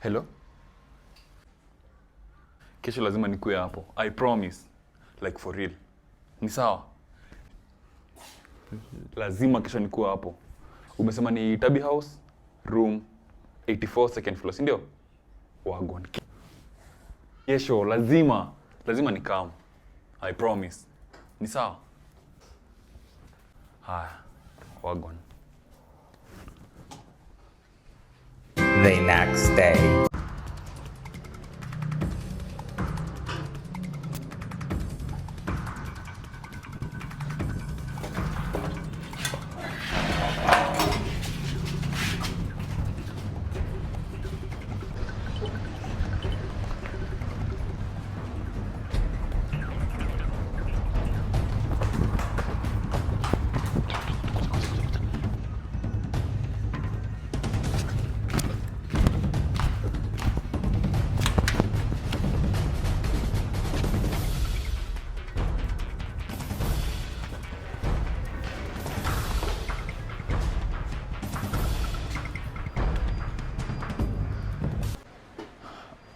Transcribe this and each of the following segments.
Hello? Kesho lazima nikuwe hapo. I promise. Like for real. Ni sawa? Lazima kesho nikuwe hapo. Umesema ni Tabi House, room 84 second floor, si ndio? Wagon. Kesho lazima ni come. I promise. Ni sawa? Haya. Wagon. The next day.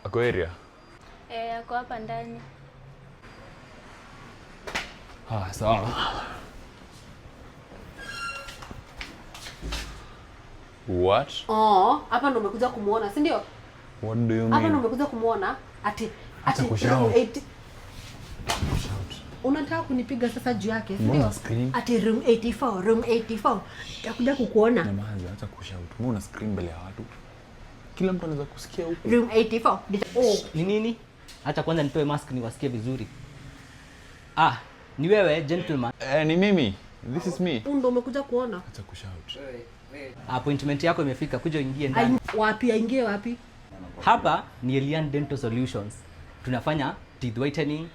Ako area? Ako hapa ndani. Sawa. What? Hapa ndo umekuja kumuona, si ndio? What do you mean? Hapa ndo umekuja kumuona ati kushout. Unataka kunipiga sasa juu yake, si Mbona ndio? scream? Ati room 84. Nitakuja kukuona. Nyamaza, acha kushout. Mbona una scream mbele ya watu? Kila mtu anaweza kusikia huko. Room 84. Ni nini? Acha kwanza nitoe mask niwasikie vizuri. Ni wewe gentleman. Ni mimi. This is me. Ndo umekuja kuona. Acha kushout. Appointment yako imefika, kuja uingie ndani. Wapi aingie wapi? Hapa ni Elian Dental Solutions. Tunafanya teeth whitening,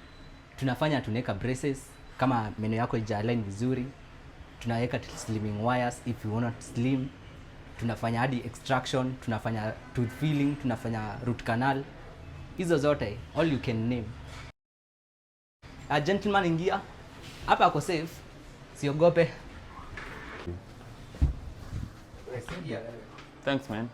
tunaweka braces kama meno yako haijalign vizuri. Tunaweka slimming wires if you want slim. Tunafanya hadi extraction, tunafanya tooth filling, tunafanya root canal. Hizo zote, all you can name. Gentleman, ingia. Hapa ako safe. Siogope. Thanks, man.